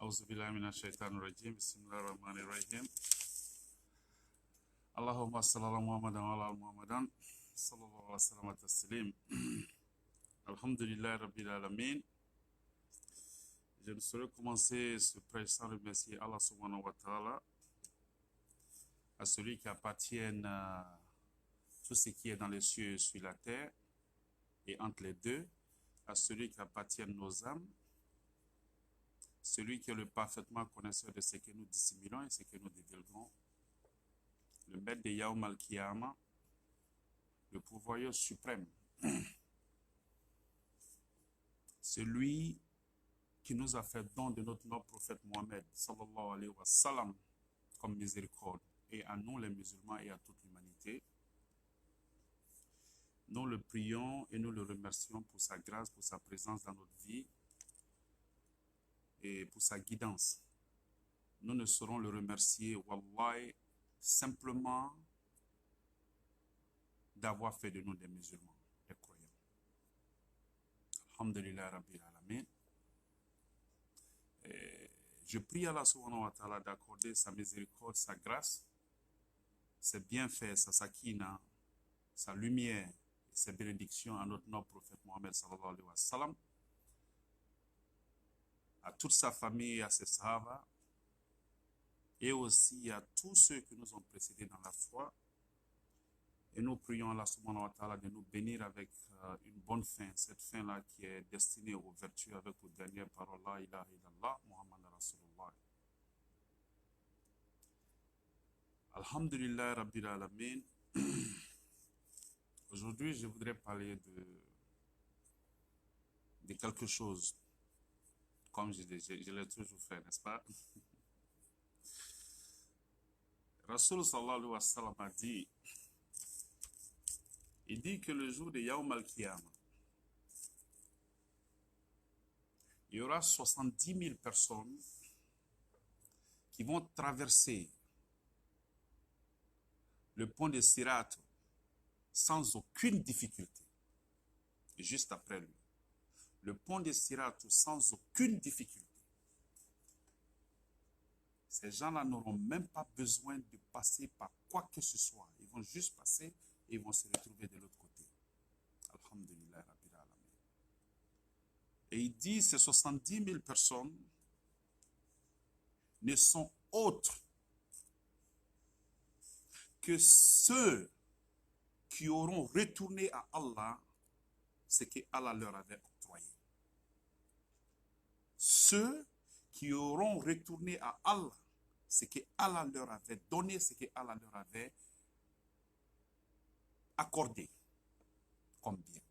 أعوذ بالله من الشيطان الرجيم بسم الله الرحمن الرحيم اللهم صل على محمد وعلى آل محمد صلى الله عليه وسلم تسليم الحمد لله رب العالمين. Je ne saurais commencer ce prêche sans remercier Allah subhanahu wa ta'ala, à celui qui appartient à tout ce qui est dans les cieux et sur la terre et entre les deux, à celui qui appartient à nos âmes, celui qui est le parfaitement connaisseur de ce que nous dissimulons et ce que nous divulguons, le maître de Yaoum al-Kiyama, le pourvoyeur suprême, celui qui nous a fait don de notre noble prophète Mohammed sallallahu alayhi wa sallam comme miséricorde, et à nous les musulmans et à toute l'humanité. Nous le prions et nous le remercions pour sa grâce, pour sa présence dans notre vie et pour sa guidance. Nous ne saurons le remercier, wallahi, simplement d'avoir fait de nous des musulmans, des croyants. Alhamdulillah Rabbil Alamin. Je prie Allah subhanahu wa ta'ala d'accorder sa miséricorde, sa grâce, ses bienfaits, sa sakina, sa lumière et ses bénédictions à notre noble prophète Mohammed sallallahu alayhi wa sallam, à toute sa famille et à ses sahaba, et aussi à tous ceux qui nous ont précédés dans la foi. Et nous prions Allah subhanahu wa ta'ala de nous bénir avec une bonne fin, cette fin-là qui est destinée aux vertus avec aux dernières paroles, la ilaha illallah, Muhammad Rasulullah. Alhamdulillah Rabbil Alamin. Aujourd'hui, je voudrais parler de quelque chose, comme je l'ai toujours fait, n'est-ce pas? Rasul sallallahu alayhi wa sallam a dit, il dit que le jour de Yaoum al-Kiyama, il y aura 70 000 personnes qui vont traverser le pont de Sirat sans aucune difficulté. Et juste après lui, le pont de Sirat sans aucune difficulté. Ces gens-là n'auront même pas besoin de passer par quoi que ce soit. Ils vont juste passer et ils vont se retrouver de l'autre côté. Alhamdulillah Rabbil Alamin. Et il dit, ces 70 000 personnes ne sont autres que ceux qui auront retourné à Allah ce que Allah leur avait octroyé. Ceux qui auront retourné à Allah ce que Allah leur avait donné, ce que Allah leur avait accordé comme bien.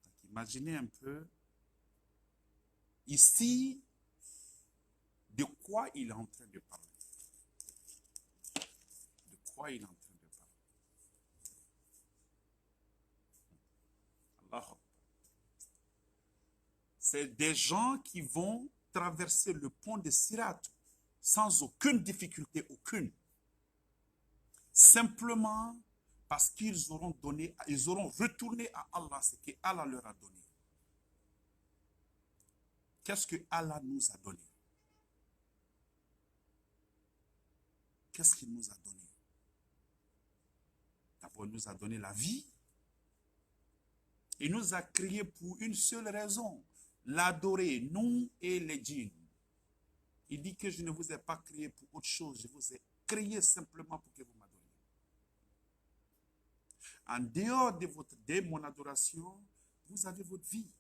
Donc, imaginez un peu ici de quoi il est en train de parler. De quoi il est en train de parler. Allah. C'est des gens qui vont traverser le pont de Sirat sans aucune difficulté, aucune. Simplement parce qu'ils auront donné, ils auront retourné à Allah ce que Allah leur a donné. Qu'est-ce que Allah nous a donné? Qu'est-ce qu'il nous a donné? D'abord, il nous a donné la vie. Il nous a créés pour une seule raison, l'adorer, nous et les djinns. Il dit que je ne vous ai pas créé pour autre chose, je vous ai créé simplement pour que vous m'adoriez. En dehors de mon adoration, vous avez votre vie.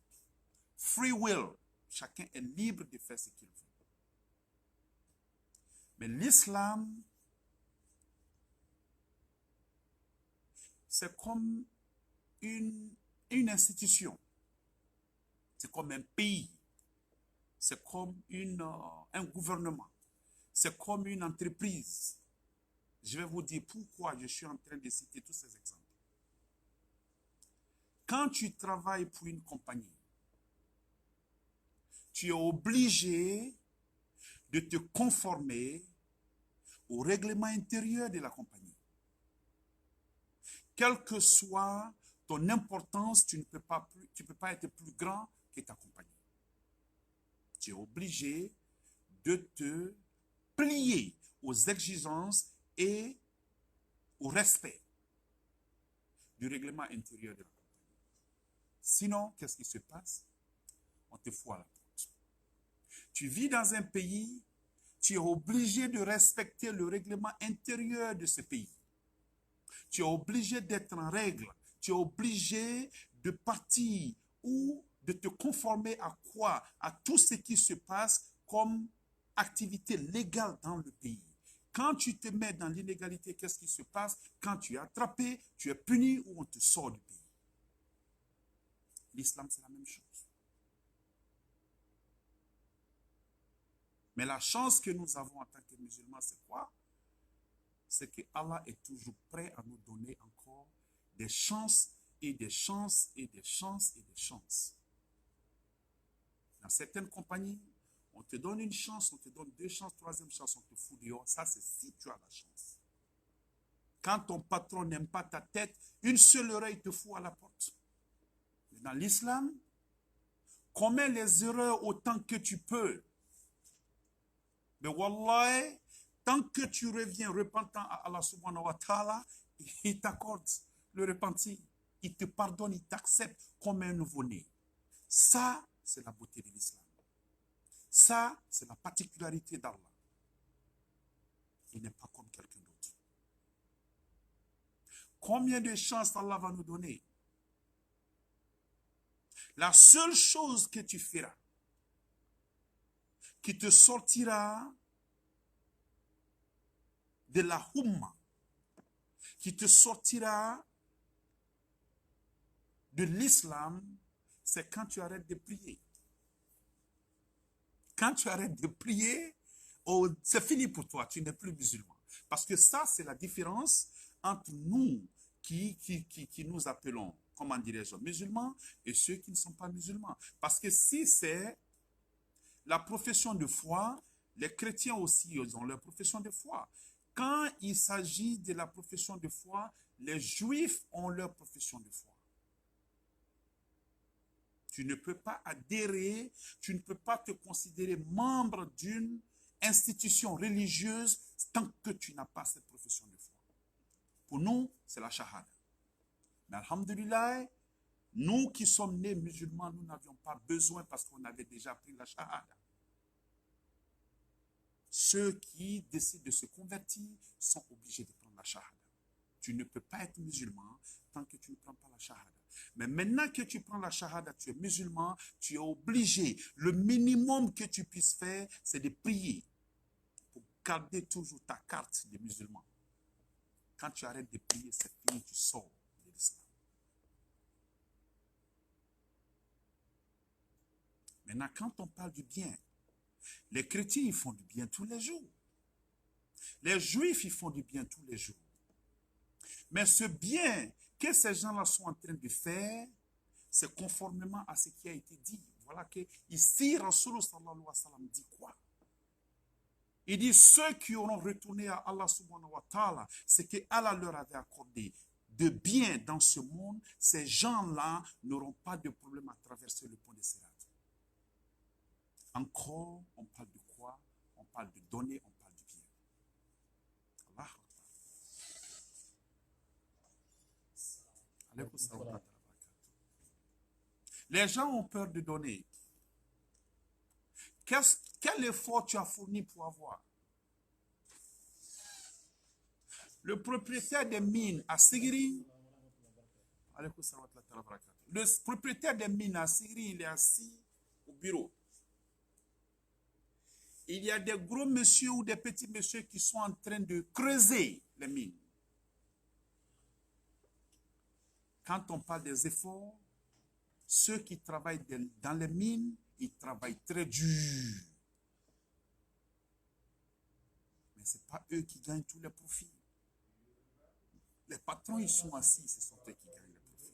Free will. Chacun est libre de faire ce qu'il veut. Mais l'islam, c'est comme une institution. C'est comme un pays. C'est comme un gouvernement. C'est comme une entreprise. Je vais vous dire pourquoi je suis en train de citer tous ces exemples. Quand tu travailles pour une compagnie, tu es obligé de te conformer au règlement intérieur de la compagnie. Quelle que soit ton importance, tu ne peux pas être plus grand que ta compagnie. tu es obligé de te plier aux exigences et au respect du règlement intérieur de la compagnie. Sinon, qu'est-ce qui se passe? On te fout à la porte. Tu vis dans un pays, tu es obligé de respecter le règlement intérieur de ce pays. Tu es obligé d'être en règle. Tu es obligé de partir ou de te conformer à quoi? À tout ce qui se passe comme activité légale dans le pays. Quand tu te mets dans l'illégalité, qu'est-ce qui se passe? Quand tu es attrapé, tu es puni ou on te sort du pays. L'islam, c'est la même chose. Mais la chance que nous avons en tant que musulmans, c'est quoi? C'est que Allah est toujours prêt à nous donner encore des chances et des chances et des chances et des chances. Dans certaines compagnies, on te donne une chance, on te donne deux chances, troisième chance, on te fout dehors. Ça, c'est si tu as la chance. Quand ton patron n'aime pas ta tête, une seule oreille te fout à la porte. Dans l'islam, commets les erreurs autant que tu peux. Mais wallahi, tant que tu reviens repentant à Allah subhanahu wa ta'ala, il t'accorde le repentir. Il te pardonne, il t'accepte comme un nouveau-né. Ça, c'est la beauté de l'islam. Ça, c'est la particularité d'Allah. Il n'est pas comme quelqu'un d'autre. Combien de chances Allah va nous donner? La seule chose que tu feras, qui te sortira de la humma, qui te sortira de l'islam, c'est quand tu arrêtes de prier. Quand tu arrêtes de prier, oh, c'est fini pour toi, tu n'es plus musulman. Parce que ça, c'est la différence entre nous qui nous appelons, comment dirais-je, musulmans et ceux qui ne sont pas musulmans. Parce que si c'est la profession de foi, les chrétiens aussi, ils ont leur profession de foi. Quand il s'agit de la profession de foi, les juifs ont leur profession de foi. Tu ne peux pas adhérer, tu ne peux pas te considérer membre d'une institution religieuse tant que tu n'as pas cette profession de foi. Pour nous, c'est la shahada. Mais alhamdulillah, nous qui sommes nés musulmans, nous n'avions pas besoin parce qu'on avait déjà pris la shahada. Ceux qui décident de se convertir sont obligés de prendre la shahada. Tu ne peux pas être musulman tant que tu ne prends pas la shahada. Mais maintenant que tu prends la shahada, tu es musulman, tu es obligé. Le minimum que tu puisses faire, c'est de prier pour garder toujours ta carte de musulman. Quand tu arrêtes de prier, c'est fini, tu sors de l'islam. Maintenant, quand on parle du bien, les chrétiens, ils font du bien tous les jours. Les juifs, ils font du bien tous les jours. Mais ce bien que ces gens-là sont en train de faire, c'est conformément à ce qui a été dit. Voilà que ici, Rasulullah sallallahu alayhi wa sallam dit quoi? Il dit, ceux qui auront retourné à Allah subhanahu wa ta'ala, ce que Allah leur avait accordé de bien dans ce monde, ces gens-là n'auront pas de problème à traverser le pont de Sirat. Encore, on parle de quoi? On parle de donner, on parle du bien. Allah. Les gens ont peur de donner. Quel effort tu as fourni pour avoir? Le propriétaire des mines à Sigiri, le propriétaire des mines à Sigiri, il est assis au bureau. Il y a des gros messieurs ou des petits messieurs qui sont en train de creuser les mines. Quand on parle des efforts, ceux qui travaillent dans les mines, ils travaillent très dur. Mais ce n'est pas eux qui gagnent tous les profits. Les patrons, ils sont assis, ce sont eux qui gagnent les profits.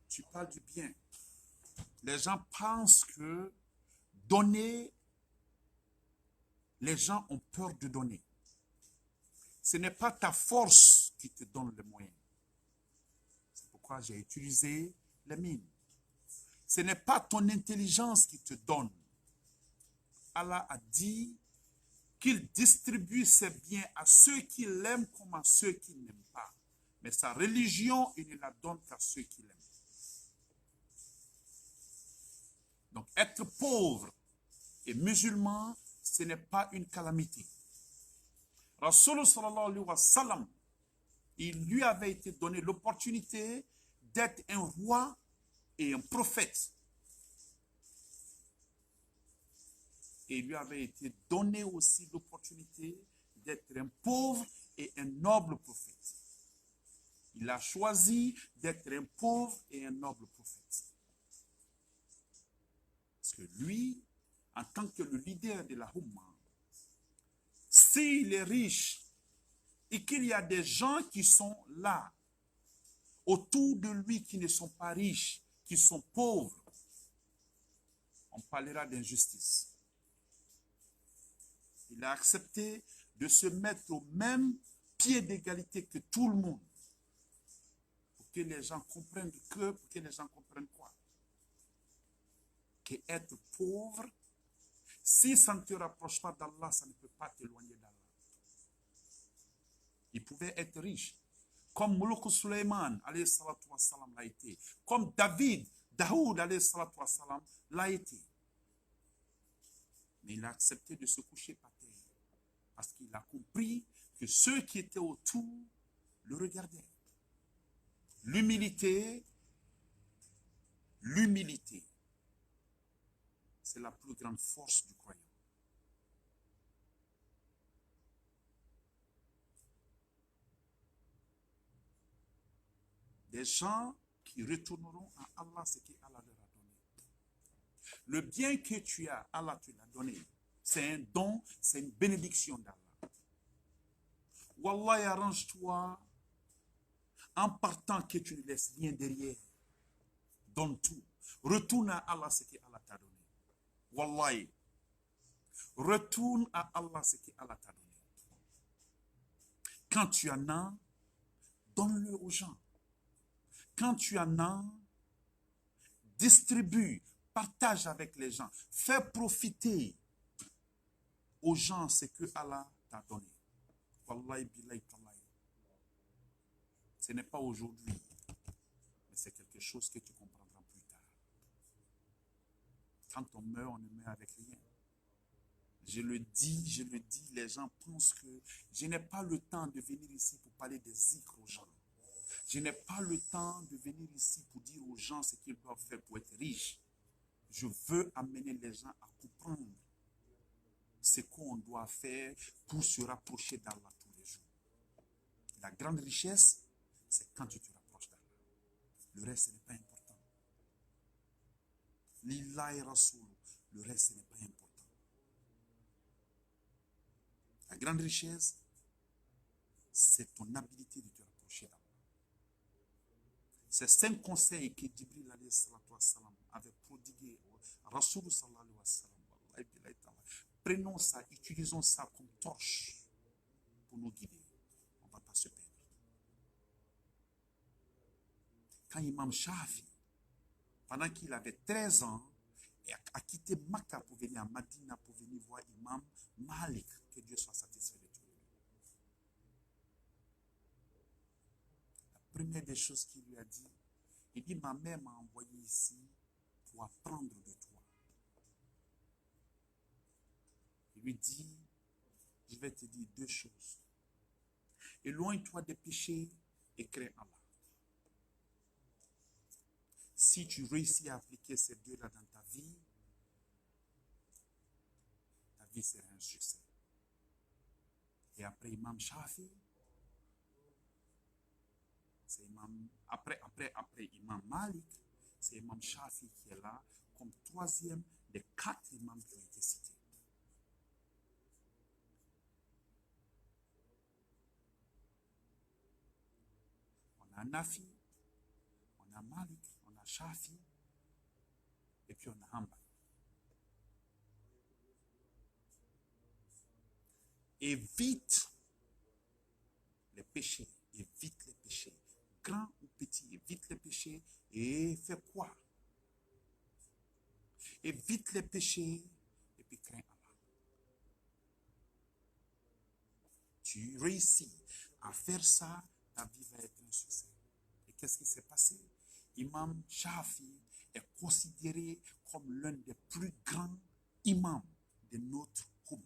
Tu parles du bien. Les gens pensent que donner, les gens ont peur de donner. Ce n'est pas ta force qui te donne les moyens. C'est pourquoi j'ai utilisé les mines. Ce n'est pas ton intelligence qui te donne. Allah a dit qu'il distribue ses biens à ceux qui l'aiment comme à ceux qui n'aiment pas. Mais sa religion, il ne la donne qu'à ceux qui l'aiment. Donc, être pauvre et musulman, ce n'est pas une calamité. Rasul sallallahu alayhi wa sallam, il lui avait été donné l'opportunité d'être un roi et un prophète. Et il lui avait été donné aussi l'opportunité d'être un pauvre et un noble prophète. Il a choisi d'être un pauvre et un noble prophète. Parce que lui, en tant que le leader de la Ummah, s'il est riche et qu'il y a des gens qui sont là, autour de lui, qui ne sont pas riches, qui sont pauvres, on parlera d'injustice. Il a accepté de se mettre au même pied d'égalité que tout le monde. Pour que les gens comprennent pour que les gens comprennent quoi? Que être pauvre, si ça ne te rapproche pas d'Allah, ça ne peut pas t'éloigner d'Allah. Il pouvait être riche, comme Moulouk Suleiman, alayhi salatu wassalam, l'a été, comme Daoud, alayhi salatu wassalam, l'a été. Mais il a accepté de se coucher par terre, parce qu'il a compris que ceux qui étaient autour le regardaient. L'humilité, c'est la plus grande force du croyant. Des gens qui retourneront à Allah ce qu'Allah leur a donné. Le bien que tu as, Allah te l'a donné. C'est un don, c'est une bénédiction d'Allah. Wallah, arrange-toi en partant que tu ne laisses rien derrière. Donne tout. Retourne à Allah ce qu'Allah t'a donné. Wallahi. Retourne à Allah ce qu'Allah t'a donné. Quand tu en as, donne-le aux gens. Quand tu en as, distribue, partage avec les gens. Fais profiter aux gens ce que Allah t'a donné. Wallahi billahi tallahi. Ce n'est pas aujourd'hui, mais c'est quelque chose que tu comprendras plus tard. Quand on meurt avec rien. Je le dis, les gens pensent que je n'ai pas le temps de venir ici pour parler des zikr aux gens. Je n'ai pas le temps de venir ici pour dire aux gens ce qu'ils doivent faire pour être riches. Je veux amener les gens à comprendre ce qu'on doit faire pour se rapprocher d'Allah tous les jours. La grande richesse, c'est quand tu te rapproches d'Allah. Le reste, ce n'est pas important. Lillahi Rasoul, le reste, ce n'est pas important. La grande richesse, c'est ton habilité de te rapprocher d'Allah. Ces 5 conseils que Jibril avait prodigués à Rasoul sallallahu alayhi wa sallam. Prenons ça, utilisons ça comme torche pour nous guider. On ne va pas se perdre. Quand Imam Shafi, pendant qu'il avait 13 ans, a quitté Makkah pour venir à Madina pour venir voir Imam Malik, que Dieu soit satisfait de tout. La première des choses qu'il lui a dit, il dit, ma mère m'a envoyé ici pour apprendre de toi. Il lui dit, je vais te dire 2 choses. Éloigne-toi des péchés et crée Allah. Si tu réussis à appliquer ces 2-là dans ta vie sera un succès. Et après Imam Shafi, c'est après Imam Malik, c'est Imam Shafi qui est là comme 3e des 4 imams qui ont été cités. On a Nafi, on a Malik, on a Shafi, et puis on a Hanbal. Évite les péchés, évite les péchés. Grand ou petit, évite les péchés et fais quoi? Évite les péchés et puis crains Allah. Tu réussis à faire ça, ta vie va être un succès. Et qu'est-ce qui s'est passé? Imam Shafi est considéré comme l'un des plus grands imams de notre Ummah.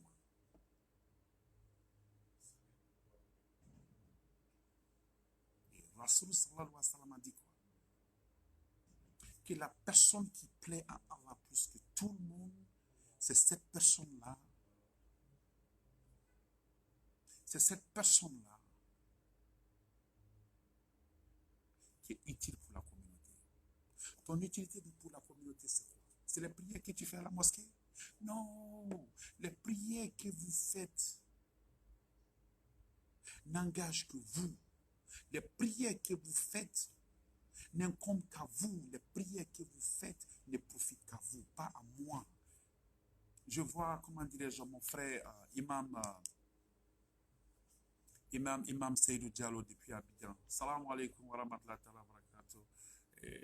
Et Rasul sallallahu alayhi wa sallam a dit quoi? Que la personne qui plaît à Allah plus que tout le monde, c'est cette personne-là. C'est cette personne-là qui est utile pour la communauté. Ton utilité pour la communauté, c'est quoi? C'est les prières que tu fais à la mosquée? Non, les prières que vous faites n'engagent que vous. Les prières que vous faites n'incombent qu'à vous. Les prières que vous faites ne profitent qu'à vous, pas à moi. Je vois, comment dirais-je, mon frère Imam Seydou Diallo depuis Abidjan. Salam alaikum wa rahmatullahi wa barakatuh.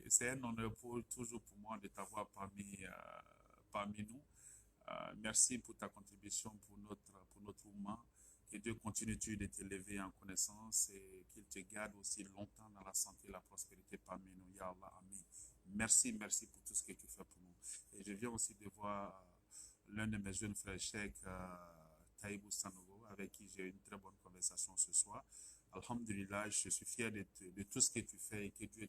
C'est un honneur toujours pour moi de t'avoir parmi nous. Merci pour ta contribution pour notre Oumma. Que Dieu continue de t'élever en connaissance et qu'il te garde aussi longtemps dans la santé et la prospérité parmi nous. Ya Allah, Amen. Merci pour tout ce que tu fais pour nous. Et je viens aussi de voir l'un de mes jeunes frères, Cheikh Taïbou Sanogo, avec qui j'ai eu une très bonne conversation ce soir. Alhamdulillah, je suis fier de tout ce que tu fais et que Dieu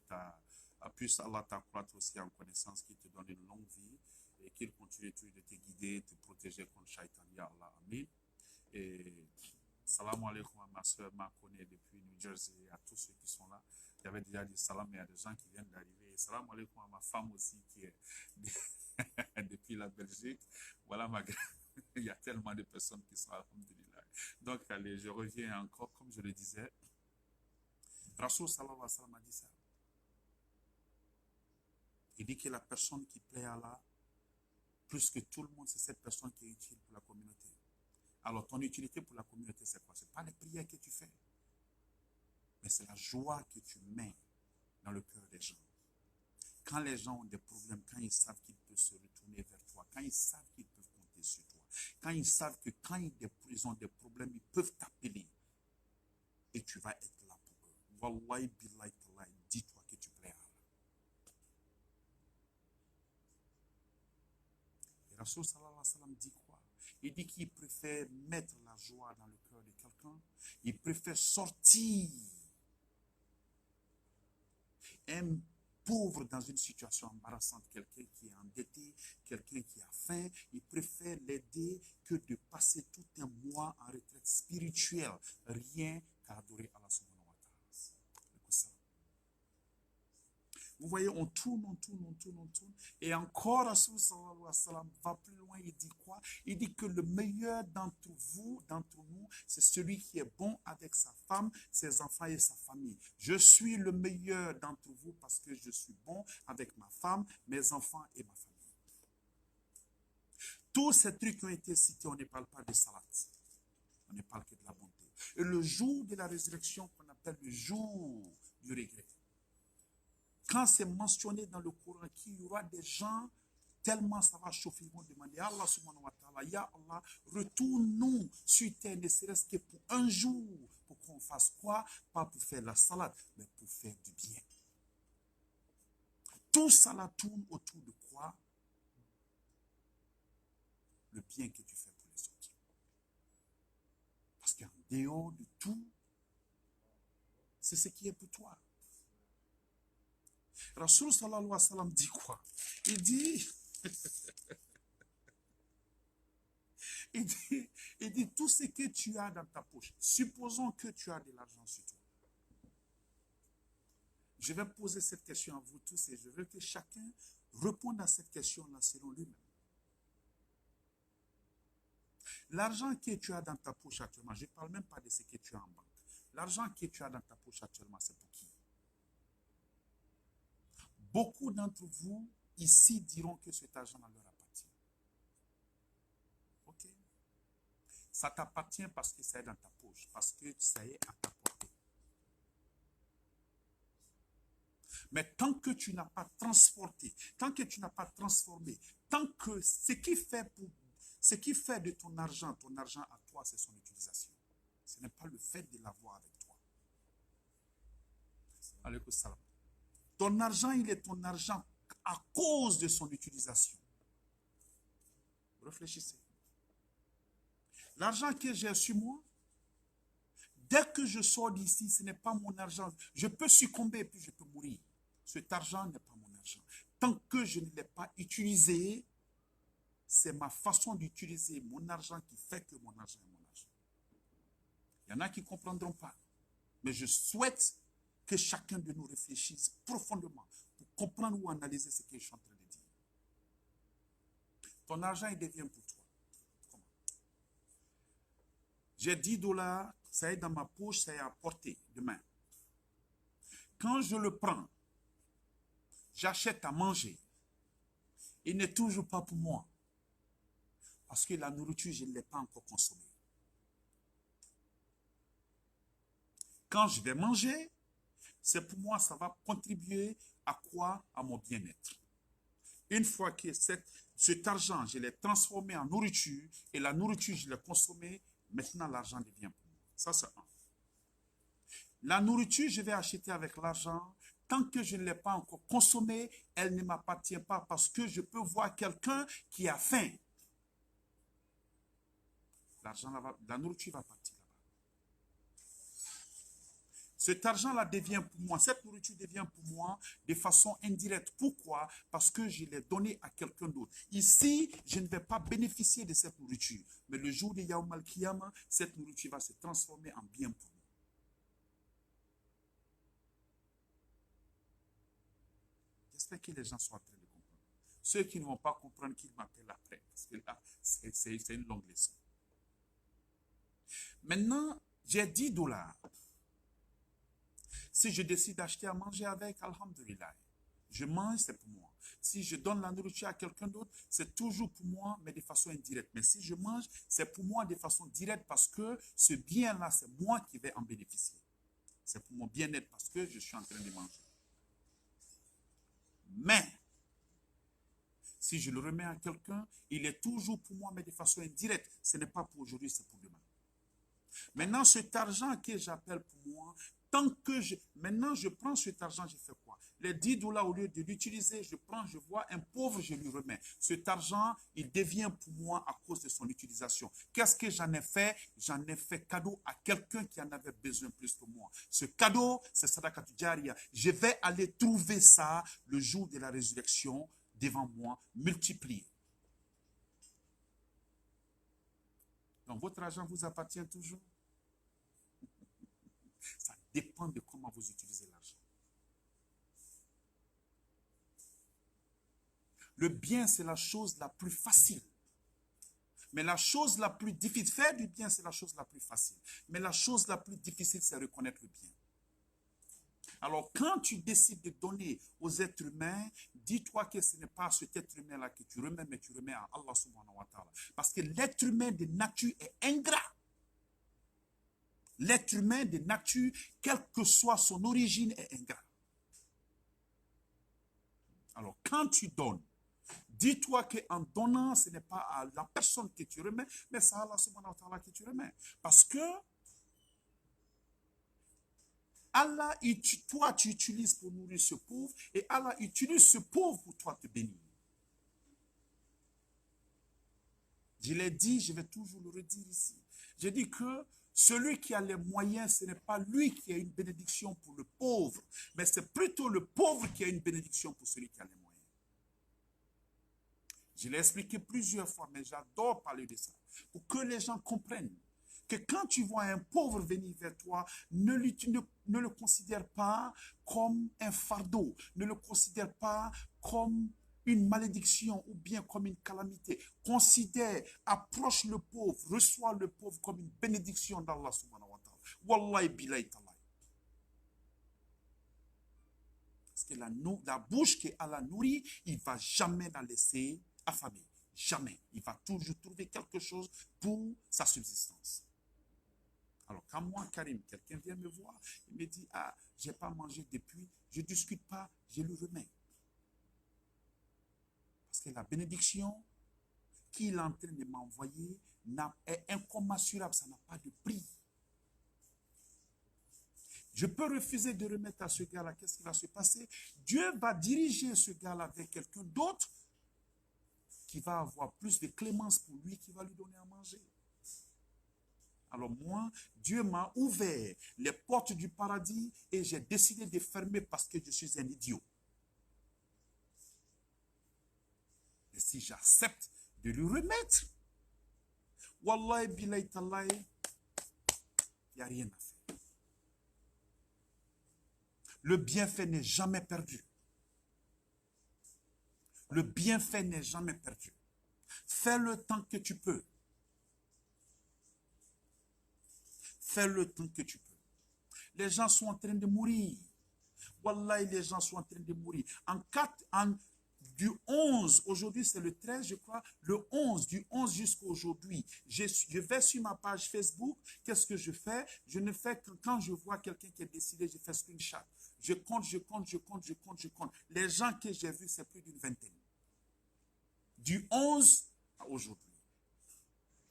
puisse Allah t'accroître aussi en connaissance, qu'il te donne une longue vie et qu'il continue de te guider, de te protéger contre Shaitan. Ya Allah, Amen. Et salam alaikum à ma soeur Makone depuis New Jersey et à tous ceux qui sont là. J'avais déjà dit salam, mais il y a des gens qui viennent d'arriver. Salam alaikum à ma femme aussi qui est depuis la Belgique. Voilà il y a tellement de personnes qui sont alhamdulillah. Donc allez, je reviens encore, comme je le disais. Rasoul sallallahu alayhi wa sallam a dit ça. Il dit que la personne qui plaît à Allah, plus que tout le monde, c'est cette personne qui est utile pour la communauté. Alors, ton utilité pour la communauté, c'est quoi? Ce n'est pas les prières que tu fais, mais c'est la joie que tu mets dans le cœur des gens. Quand les gens ont des problèmes, quand ils savent qu'ils peuvent se retourner vers toi, quand ils savent qu'ils peuvent compter sur toi, quand ils savent que quand ils ont des problèmes, ils peuvent t'appeler et tu vas être là pour eux. Wallahi billahi tallahi, dis-toi que tu plais à Allah. Et Rasul sallallahu alayhi wa sallam dit quoi? Il dit qu'il préfère mettre la joie dans le cœur de quelqu'un. Il préfère sortir un pauvre dans une situation embarrassante, quelqu'un qui est endetté, quelqu'un qui a faim. Il préfère l'aider que de passer tout un mois en retraite spirituelle, rien qu'à adorer Allah subhanahu wa ta'ala. Vous voyez, on tourne. Et encore, Rasul sallallahu alayhi wa sallam va plus loin. Il dit quoi? Il dit que le meilleur d'entre nous, c'est celui qui est bon avec sa femme, ses enfants et sa famille. Je suis le meilleur d'entre vous parce que je suis bon avec ma femme, mes enfants et ma famille. Tous ces trucs qui ont été cités, on ne parle pas de salat. On ne parle que de la bonté. Et le jour de la résurrection, qu'on appelle le jour du regret, quand c'est mentionné dans le Coran qu'il y aura des gens, tellement ça va chauffer, ils vont demander à Allah subhanahu wa ta'ala, Ya Allah, retourne-nous sur terre, ne serait-ce que pour un jour, pour qu'on fasse quoi? Pas pour faire la salade, mais pour faire du bien. Tout ça là tourne autour de quoi? Le bien que tu fais pour les autres. Parce qu'en dehors de tout, c'est ce qui est pour toi. Rasul sallallahu alayhi wa sallam dit quoi? Il dit, il dit tout ce que tu as dans ta poche. Supposons que tu as de l'argent sur toi. Je vais poser cette question à vous tous et je veux que chacun réponde à cette question-là selon lui-même. L'argent que tu as dans ta poche actuellement, je ne parle même pas de ce que tu as en banque. L'argent que tu as dans ta poche actuellement, c'est pour qui? Beaucoup d'entre vous ici diront que cet argent leur appartient. Ok? Ça t'appartient parce que ça est dans ta poche, parce que ça est à ta portée. Mais tant que tu n'as pas transporté, tant que tu n'as pas transformé, tant que ce qui fait de ton argent à toi, c'est son utilisation. Ce n'est pas le fait de l'avoir avec toi. Alaykoum salam. Ton argent, il est ton argent à cause de son utilisation. Réfléchissez. L'argent que j'ai sur moi, dès que je sors d'ici, ce n'est pas mon argent. Je peux succomber et puis je peux mourir. Cet argent n'est pas mon argent. Tant que je ne l'ai pas utilisé, c'est ma façon d'utiliser mon argent qui fait que mon argent est mon argent. Il y en a qui ne comprendront pas. Mais je souhaite que chacun de nous réfléchisse profondément pour comprendre ou analyser ce que je suis en train de dire. Ton argent, il devient pour toi. Comment? J'ai 10 $, ça est dans ma poche, ça est à portée de main. Quand je le prends, j'achète à manger. Il n'est toujours pas pour moi. Parce que la nourriture, je ne l'ai pas encore consommée. Quand je vais manger, c'est pour moi, ça va contribuer à quoi? À mon bien-être. Une fois que cet argent, je l'ai transformé en nourriture, et la nourriture, je l'ai consommée, maintenant l'argent devient pour moi. Ça, c'est un. La nourriture, je vais acheter avec l'argent. Tant que je ne l'ai pas encore consommée, elle ne m'appartient pas parce que je peux voir quelqu'un qui a faim. L'argent, la nourriture va partir là-bas. Cet argent-là devient pour moi, cette nourriture devient pour moi de façon indirecte. Pourquoi? Parce que je l'ai donné à quelqu'un d'autre. Ici, je ne vais pas bénéficier de cette nourriture. Mais le jour de Yaoum al-Kiyama, cette nourriture va se transformer en bien pour moi. J'espère que les gens sont en train de comprendre. Ceux qui ne vont pas comprendre, qu'ils m'appellent après. Parce que là, c'est une longue leçon. Maintenant, j'ai 10 $. Si je décide d'acheter à manger avec, alhamdulillah, je mange, c'est pour moi. Si je donne la nourriture à quelqu'un d'autre, c'est toujours pour moi, mais de façon indirecte. Mais si je mange, c'est pour moi de façon directe parce que ce bien-là, c'est moi qui vais en bénéficier. C'est pour mon bien-être parce que je suis en train de manger. Mais, si je le remets à quelqu'un, il est toujours pour moi, mais de façon indirecte. Ce n'est pas pour aujourd'hui, c'est pour demain. Maintenant, cet argent que j'appelle pour moi, maintenant je prends cet argent, je fais quoi? Les 10 $, au lieu de l'utiliser, je prends, je vois un pauvre, je lui remets. Cet argent, il devient pour moi à cause de son utilisation. Qu'est-ce que j'en ai fait? J'en ai fait cadeau à quelqu'un qui en avait besoin plus que moi. Ce cadeau, c'est Sadaqat Jariya. Je vais aller trouver ça le jour de la résurrection devant moi, multiplié. Donc votre argent vous appartient toujours. Ça dépend de comment vous utilisez l'argent. Le bien, c'est la chose la plus facile. Mais la chose la plus difficile, faire du bien, c'est la chose la plus facile. Mais la chose la plus difficile, c'est reconnaître le bien. Alors, quand tu décides de donner aux êtres humains, dis-toi que ce n'est pas cet être humain-là que tu remets, mais tu remets à Allah subhanahu wa ta'ala. Parce que l'être humain de nature est ingrat. L'être humain de nature, quelle que soit son origine, est ingrat. Alors, quand tu donnes, dis-toi qu'en donnant, ce n'est pas à la personne que tu remets, mais c'est à Allah subhanahu wa ta'ala que tu remets. Parce que Allah, toi, tu utilises pour nourrir ce pauvre, et Allah utilise ce pauvre pour toi te bénir. Je l'ai dit, je vais toujours le redire ici. Je dis que celui qui a les moyens, ce n'est pas lui qui a une bénédiction pour le pauvre, mais c'est plutôt le pauvre qui a une bénédiction pour celui qui a les moyens. Je l'ai expliqué plusieurs fois, mais j'adore parler de ça, pour que les gens comprennent que quand tu vois un pauvre venir vers toi, ne le considère pas comme un fardeau, ne le considère pas comme une malédiction ou bien comme une calamité. Considère, approche le pauvre, reçois le pauvre comme une bénédiction d'Allah subhanahu wa ta'ala. Wallahi billahi ta'ala. Parce que la bouche que Allah nourrit, il ne va jamais la laisser affamée. Jamais. Il va toujours trouver quelque chose pour sa subsistance. Alors, quand moi, Karim, quelqu'un vient me voir, il me dit, ah, je n'ai pas mangé depuis, je ne discute pas, je le remets. Parce que la bénédiction qu'il est en train de m'envoyer est incommensurable, ça n'a pas de prix. Je peux refuser de remettre à ce gars-là, qu'est-ce qui va se passer? Dieu va diriger ce gars-là vers quelqu'un d'autre qui va avoir plus de clémence pour lui, qui va lui donner à manger. Alors moi, Dieu m'a ouvert les portes du paradis et j'ai décidé de fermer parce que je suis un idiot. Et si j'accepte de lui remettre, Wallahi billahi tallahi, il n'y a rien à faire. Le bienfait n'est jamais perdu. Le bienfait n'est jamais perdu. Fais le temps que tu peux. Fais le temps que tu peux. Les gens sont en train de mourir. Wallahi, les gens sont en train de mourir. Du 11, aujourd'hui c'est le 13, je crois, le 11, du 11 jusqu'à aujourd'hui, je vais sur ma page Facebook, qu'est-ce que je fais? Je ne fais que quand je vois quelqu'un qui est décédé, je fais screenshot. Je compte. Les gens que j'ai vus, c'est plus d'une vingtaine. Du 11 à aujourd'hui.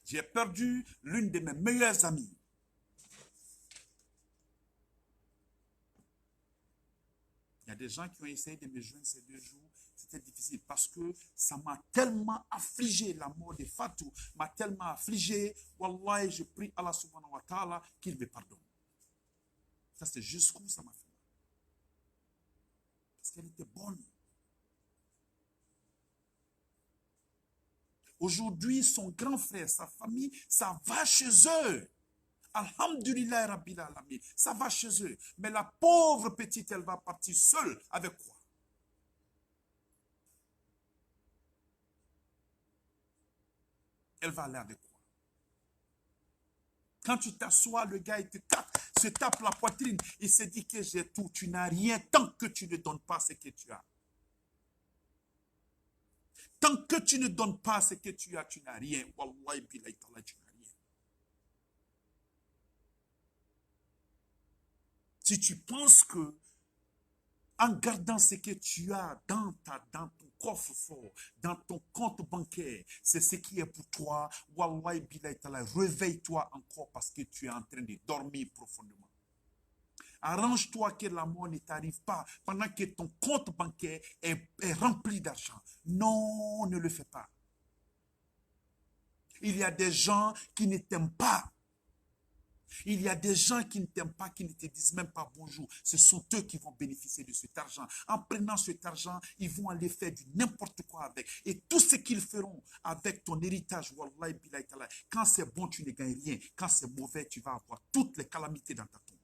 J'ai perdu l'une de mes meilleures amies. Il y a des gens qui ont essayé de me joindre ces 2 jours. C'était difficile parce que ça m'a tellement affligé. La mort de Fatou m'a tellement affligé. Wallahi, je prie Allah subhanahu wa ta'ala qu'il me pardonne. Ça, c'est jusqu'où ça m'a fait mal. Parce qu'elle était bonne. Aujourd'hui, son grand frère, sa famille, ça va chez eux. Alhamdulillah Rabbil Alamin. Ça va chez eux. Mais la pauvre petite, elle va partir seule. Avec quoi? Elle va aller avec quoi? Quand tu t'assois, le gars, il se tape la poitrine. Il se dit que j'ai tout. Tu n'as rien tant que tu ne donnes pas ce que tu as. Tant que tu ne donnes pas ce que tu as, tu n'as rien. Wallahi billahi ta'ala, tu n'as rien. Si tu penses que en gardant ce que tu as dans ton coffre-fort, dans ton compte bancaire, c'est ce qui est pour toi, wallahi billahi ta'ala, réveille-toi encore parce que tu es en train de dormir profondément. Arrange-toi que la mort ne t'arrive pas pendant que ton compte bancaire est rempli d'argent. Non, ne le fais pas. Il y a des gens qui ne t'aiment pas. Il y a des gens qui ne t'aiment pas, qui ne te disent même pas bonjour. Ce sont eux qui vont bénéficier de cet argent. En prenant cet argent, ils vont aller faire du n'importe quoi avec. Et tout ce qu'ils feront avec ton héritage, wallahi billahi ta'ala, quand c'est bon, tu ne gagnes rien. Quand c'est mauvais, tu vas avoir toutes les calamités dans ta tombe.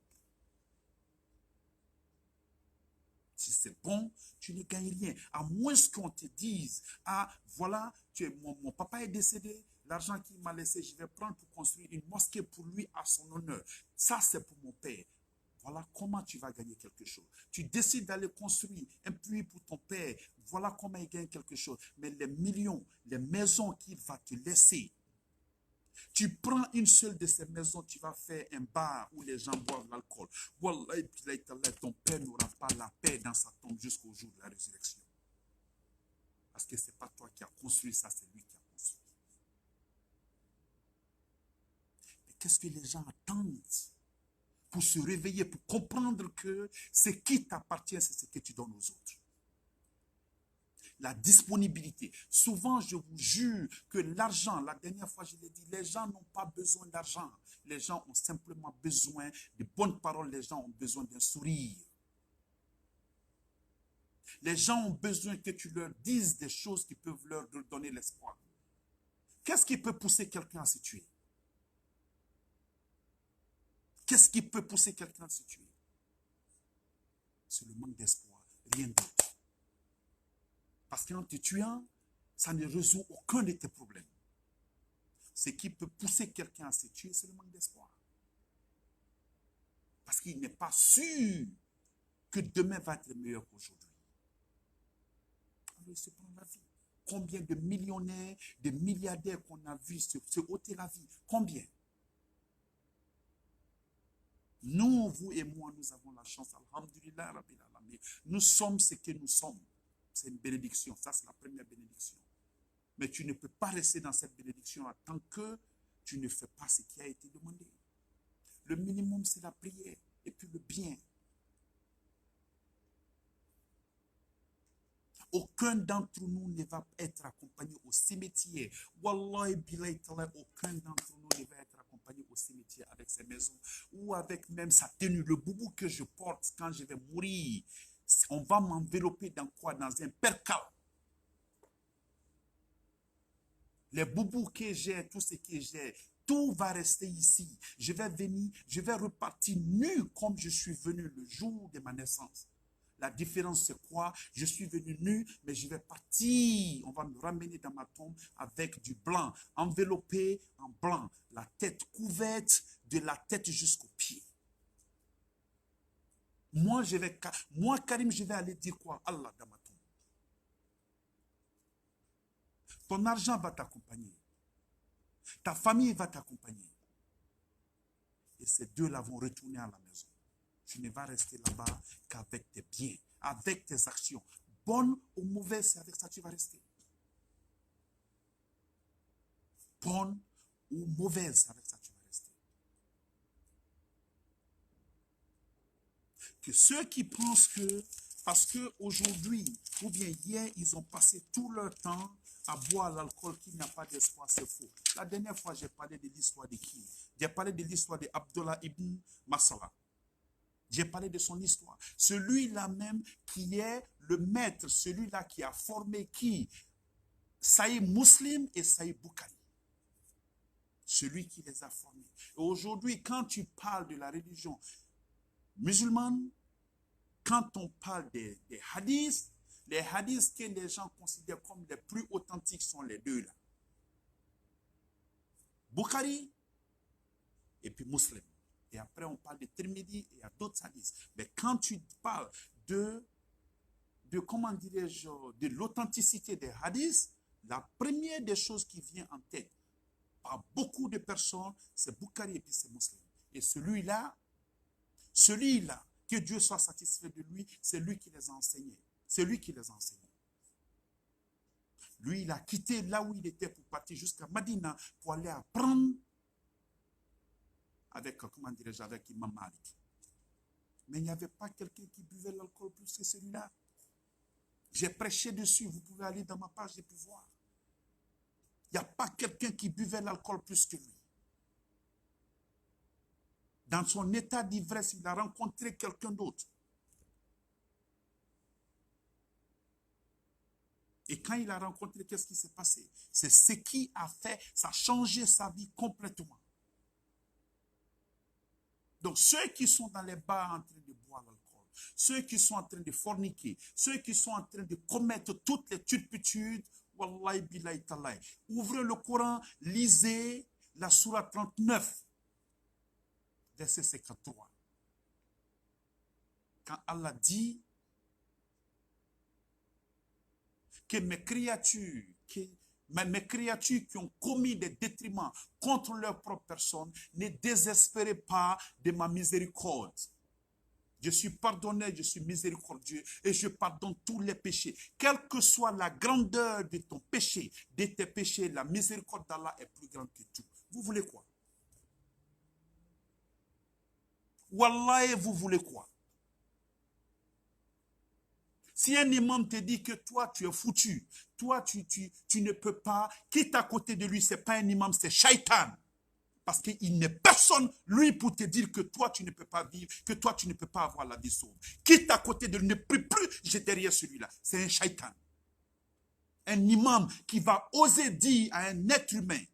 Si c'est bon, tu ne gagnes rien. À moins qu'on te dise, ah, voilà, mon papa est décédé, l'argent qu'il m'a laissé, je vais prendre pour construire une mosquée pour lui à son honneur. Ça, c'est pour mon père. Voilà comment tu vas gagner quelque chose. Tu décides d'aller construire un puits pour ton père. Voilà comment il gagne quelque chose. Mais les millions, les maisons qu'il va te laisser, tu prends une seule de ces maisons, tu vas faire un bar où les gens boivent l'alcool. Wallahi, ton père n'aura pas la paix dans sa tombe jusqu'au jour de la résurrection. Parce que ce n'est pas toi qui as construit ça, c'est lui qui a construit. Mais qu'est-ce que les gens attendent pour se réveiller, pour comprendre que ce qui t'appartient, c'est ce que tu donnes aux autres? La disponibilité. Souvent, je vous jure que l'argent, la dernière fois je l'ai dit, les gens n'ont pas besoin d'argent. Les gens ont simplement besoin de bonnes paroles. Les gens ont besoin d'un sourire. Les gens ont besoin que tu leur dises des choses qui peuvent leur donner l'espoir. Qu'est-ce qui peut pousser quelqu'un à se tuer? Qu'est-ce qui peut pousser quelqu'un à se tuer? C'est le manque d'espoir, rien d'autre. Parce qu'en te tuant, ça ne résout aucun de tes problèmes. Ce qui peut pousser quelqu'un à se tuer, c'est le manque d'espoir. Parce qu'il n'est pas sûr que demain va être meilleur qu'aujourd'hui. Alors il se prend la vie. Combien de millionnaires, de milliardaires qu'on a vus se ôter la vie? Combien? Nous, vous et moi, nous avons la chance. Alhamdulillah, Rabbil Alamin. Nous sommes ce que nous sommes. C'est une bénédiction. Ça, c'est la première bénédiction. Mais tu ne peux pas rester dans cette bénédiction tant que tu ne fais pas ce qui a été demandé. Le minimum, c'est la prière et puis le bien. Aucun d'entre nous ne va être accompagné au cimetière. Wallahi billahi ta'ala, aucun d'entre nous ne va être accompagné au cimetière avec ses maisons ou avec même sa tenue. Le boubou que je porte quand je vais mourir, on va m'envelopper dans quoi? Dans un percal. Les boubous que j'ai, tout ce que j'ai, tout va rester ici. Je vais venir, je vais repartir nu comme je suis venu le jour de ma naissance. La différence, c'est quoi? Je suis venu nu, mais je vais partir. On va me ramener dans ma tombe avec du blanc, enveloppé en blanc, la tête couverte de la tête jusqu'aux pieds. Moi, Karim, je vais aller dire quoi? Allah dans ma tombe. Ton argent va t'accompagner. Ta famille va t'accompagner. Et ces deux-là vont retourner à la maison. Tu ne vas rester là-bas qu'avec tes biens, avec tes actions. Bonnes ou mauvaises, c'est avec ça que tu vas rester. Bonne ou mauvaise, c'est avec ça que tu vas rester. Que ceux qui pensent que, parce qu'aujourd'hui, ou bien hier, ils ont passé tout leur temps à boire l'alcool qui n'a pas d'espoir, c'est faux. La dernière fois, j'ai parlé de l'histoire de qui? J'ai parlé de l'histoire d'Abdullah ibn Masala. J'ai parlé de son histoire. Celui-là même qui est le maître, celui-là qui a formé qui? Saïd Muslim et Saïd Bukhari. Celui qui les a formés. Et aujourd'hui, quand tu parles de la religion musulmane, quand on parle des hadiths, les hadiths que les gens considèrent comme les plus authentiques sont les deux là. Bukhari et puis Muslim. Et après, on parle de Tirmidhi et il y a d'autres hadiths. Mais quand tu parles de comment dirais-je, de l'authenticité des hadiths, la première des choses qui vient en tête par beaucoup de personnes, c'est Bukhari et puis c'est Muslim. Et celui-là, que Dieu soit satisfait de lui, c'est lui qui les a enseignés. C'est lui qui les a enseignés. Lui, il a quitté là où il était pour partir jusqu'à Madina pour aller apprendre avec, comment dirais-je, avec Imam Malik. Mais il n'y avait pas quelqu'un qui buvait l'alcool plus que celui-là. J'ai prêché dessus, vous pouvez aller dans ma page et puis voir. Il n'y a pas quelqu'un qui buvait l'alcool plus que lui. Dans son état d'ivresse, il a rencontré quelqu'un d'autre. Et quand il a rencontré, qu'est-ce qui s'est passé? C'est ce qui a fait, ça a changé sa vie complètement. Donc, ceux qui sont dans les bars en train de boire l'alcool, ceux qui sont en train de forniquer, ceux qui sont en train de commettre toutes les turpitudes, wallahi billahi talahi. Ouvrez le Coran, lisez la sourate 39, verset 53. Quand Allah dit que mes créatures qui ont commis des détriments contre leur propre personne, ne désespérez pas de ma miséricorde. Je suis pardonné, je suis miséricordieux et je pardonne tous les péchés. Quelle que soit la grandeur de ton péché, de tes péchés, la miséricorde d'Allah est plus grande que tout. Vous voulez quoi? Wallahi, vous voulez quoi? Si un imam te dit que toi, tu es foutu, toi, tu ne peux pas, quitte à côté de lui, ce n'est pas un imam, c'est Shaitan. Parce qu'il n'est personne, lui, pour te dire que toi, tu ne peux pas vivre, que toi, tu ne peux pas avoir la vie sauve. Quitte à côté de lui, ne peut plus, j'ai derrière celui-là. C'est un Shaitan. Un imam qui va oser dire à un être humain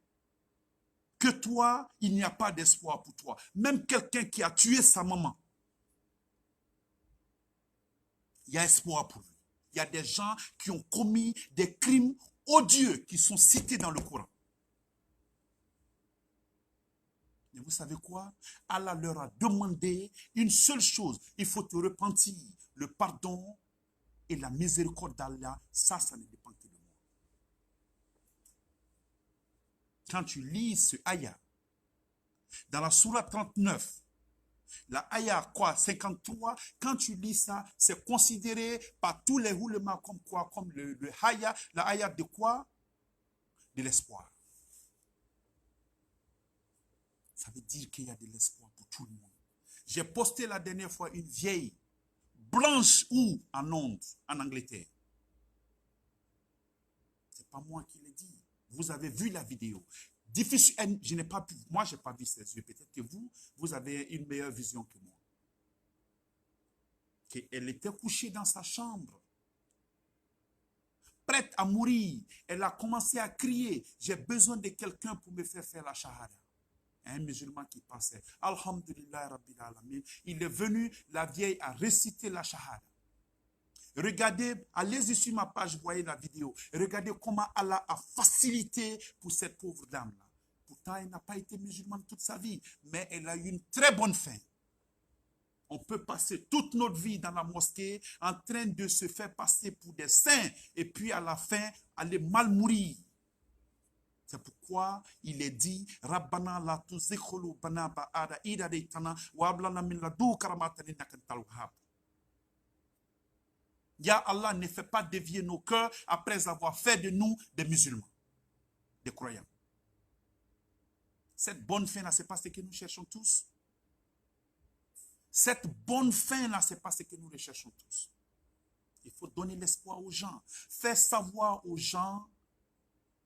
que toi, il n'y a pas d'espoir pour toi. Même quelqu'un qui a tué sa maman, il y a espoir pour lui. Il y a des gens qui ont commis des crimes odieux qui sont cités dans le Coran. Mais vous savez quoi? Allah leur a demandé une seule chose. Il faut te repentir. Le pardon et la miséricorde d'Allah, ça ne dépend que de moi. Quand tu lis ce ayah, dans la sourate 39, La Aya, quoi, 53, quand tu lis ça, c'est considéré par tous les oulémas comme quoi? Comme le Haya, la Aya de quoi? De l'espoir. Ça veut dire qu'il y a de l'espoir pour tout le monde. J'ai posté la dernière fois une vieille, blanche ou en onde, en Angleterre. Ce n'est pas moi qui l'ai dit. Vous avez vu la vidéo. Difficile, je n'ai pas pu, moi je n'ai pas vu ses yeux. Peut-être que vous avez une meilleure vision que moi. Elle était couchée dans sa chambre, prête à mourir. Elle a commencé à crier, j'ai besoin de quelqu'un pour me faire la shahada. Un musulman qui passait, Alhamdulillah Rabbil Alamin, il est venu, la vieille a récité la shahada. Regardez, allez-y sur ma page, voyez la vidéo. Regardez comment Allah a facilité pour cette pauvre dame-là. Pourtant, elle n'a pas été musulmane toute sa vie, mais elle a eu une très bonne fin. On peut passer toute notre vie dans la mosquée en train de se faire passer pour des saints et puis à la fin, aller mal mourir. C'est pourquoi il est dit Rabbana la tuzikhulu bana ba'ada idadaitana wa ablana min ladu karamatan innaka antal wahhab. Ya Allah, ne fait pas dévier nos cœurs après avoir fait de nous des musulmans, des croyants. Cette bonne fin-là, c'est pas ce que nous cherchons tous. Cette bonne fin-là, c'est pas ce que nous recherchons tous. Il faut donner l'espoir aux gens. Faire savoir aux gens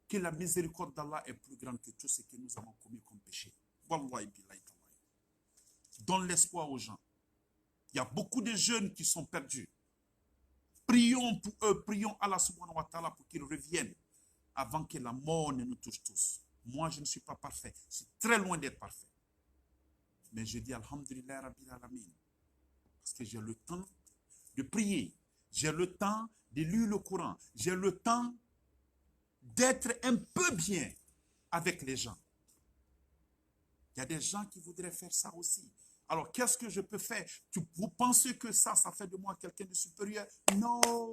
que la miséricorde d'Allah est plus grande que tout ce que nous avons commis comme péché. Wallahi billahi ta'ala. Donne l'espoir aux gens. Il y a beaucoup de jeunes qui sont perdus. Prions pour eux, prions Allah subhanahu wa ta'ala pour qu'ils reviennent avant que la mort ne nous touche tous. Moi, je ne suis pas parfait. Je suis très loin d'être parfait. Mais je dis Alhamdulillah Rabbil Alamin. Parce que j'ai le temps de prier. J'ai le temps de lire le Coran. J'ai le temps d'être un peu bien avec les gens. Il y a des gens qui voudraient faire ça aussi. Alors, qu'est-ce que je peux faire? Vous pensez que ça fait de moi quelqu'un de supérieur? Non.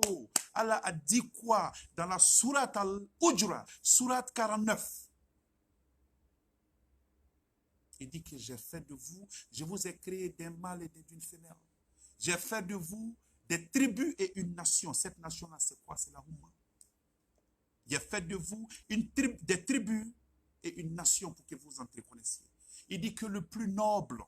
Allah a dit quoi? Dans la sourate Al-Ujra, sourate 49. Il dit que j'ai fait de vous, je vous ai créé d'un mâle et d'une femelle. J'ai fait de vous des tribus et une nation. Cette nation-là, c'est quoi? C'est la Oumma. J'ai fait de vous des tribus et une nation pour que vous en reconnaissiez. Il dit que le plus noble,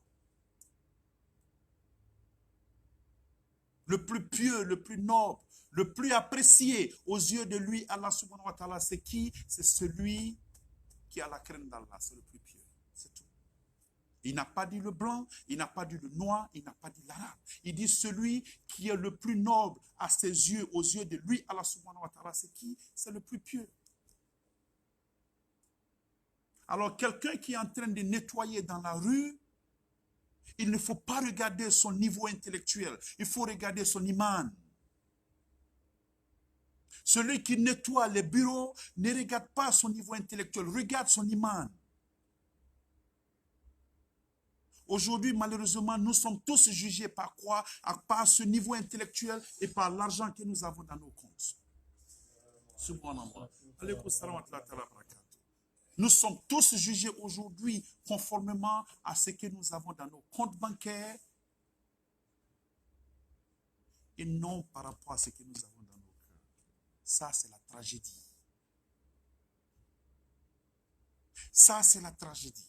le plus pieux, le plus noble, le plus apprécié aux yeux de lui, Allah subhanahu wa ta'ala, c'est qui? C'est celui qui a la crainte d'Allah, c'est le plus pieux. C'est tout. Il n'a pas dit le blanc, il n'a pas dit le noir, il n'a pas dit l'arabe. Il dit celui qui est le plus noble à ses yeux, aux yeux de lui, Allah subhanahu wa ta'ala, c'est qui? C'est le plus pieux. Alors quelqu'un qui est en train de nettoyer dans la rue, il ne faut pas regarder son niveau intellectuel, il faut regarder son iman. Celui qui nettoie les bureaux ne regarde pas son niveau intellectuel, regarde son iman. Aujourd'hui, malheureusement, nous sommes tous jugés par quoi? Par ce niveau intellectuel et par l'argent que nous avons dans nos comptes. Subhanallah. Nous sommes tous jugés aujourd'hui conformément à ce que nous avons dans nos comptes bancaires et non par rapport à ce que nous avons dans nos cœurs. Ça, c'est la tragédie. Ça, c'est la tragédie.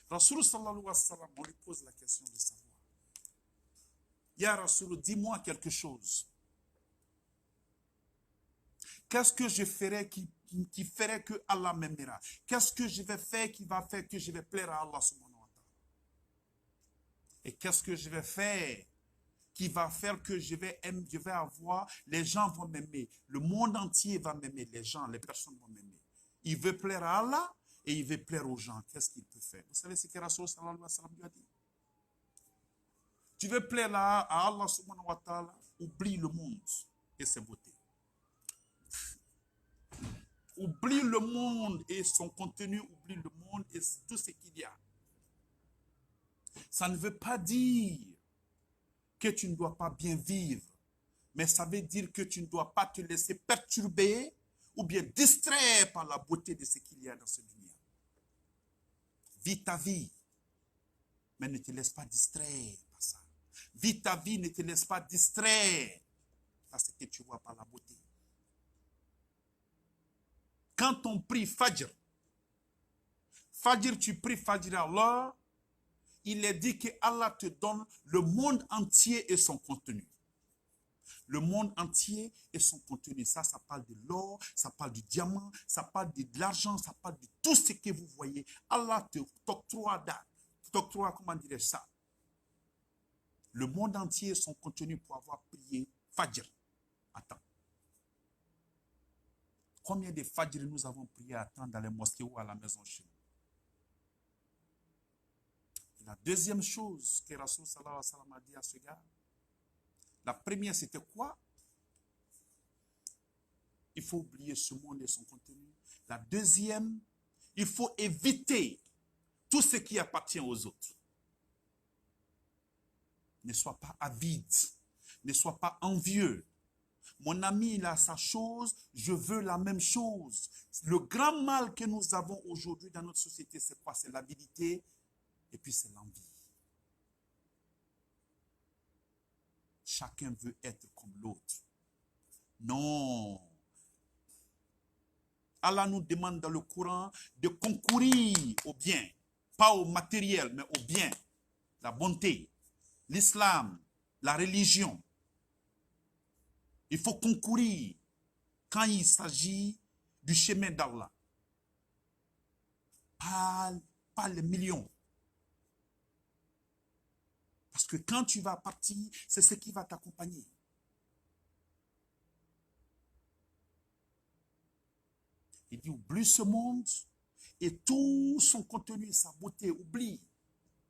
Rasoul sallallahu alayhi wa sallam, on lui pose la question de savoir. Ya Rasoul, dis-moi quelque chose. Qu'est-ce que je ferai qui ferait que Allah m'aimera? Qu'est-ce que je vais faire qui va faire que je vais plaire à Allah subhanahu wa ta'ala? Et qu'est-ce que je vais faire qui va faire que je vais avoir, les gens vont m'aimer, le monde entier va m'aimer, les gens, les personnes vont m'aimer. Il veut plaire à Allah et il veut plaire aux gens. Qu'est-ce qu'il peut faire? Vous savez ce que Rasoul sallallahu alayhi wa sallam lui a dit? Tu veux plaire à Allah subhanahu wa ta'ala, oublie le monde et ses beautés. Oublie le monde et son contenu, oublie le monde et tout ce qu'il y a. Ça ne veut pas dire que tu ne dois pas bien vivre, mais ça veut dire que tu ne dois pas te laisser perturber ou bien distraire par la beauté de ce qu'il y a dans cette dunya. Vis ta vie. Mais ne te laisse pas distraire par ça. Vis ta vie, ne te laisse pas distraire par ce que tu vois par la beauté. Quand on prie Fajr, tu pries Fajr Allah, il est dit que Allah te donne le monde entier et son contenu. Le monde entier et son contenu. Ça parle de l'or, ça parle du diamant, ça parle de l'argent, ça parle de tout ce que vous voyez. Allah t'octroie, comment dirais-je ça? Le monde entier et son contenu pour avoir prié Fajr. Attends. Combien de Fajr nous avons prié à temps dans les mosquées ou à la maison chez nous? Et la deuxième chose que Rasoul sallallahu alayhi wa sallam a dit à ce gars, la première, c'était quoi? Il faut oublier ce monde et son contenu. La deuxième, il faut éviter tout ce qui appartient aux autres. Ne sois pas avide. Ne sois pas envieux. Mon ami, il a sa chose, je veux la même chose. Le grand mal que nous avons aujourd'hui dans notre société, c'est quoi? C'est l'avidité et puis c'est l'envie. Chacun veut être comme l'autre. Non. Allah nous demande dans le Coran de concourir au bien. Pas au matériel, mais au bien. La bonté, l'islam, la religion. Il faut concourir quand il s'agit du chemin d'Allah. Pas les millions. Parce que quand tu vas partir, c'est ce qui va t'accompagner. Il dit, oublie ce monde et tout son contenu, sa beauté, oublie.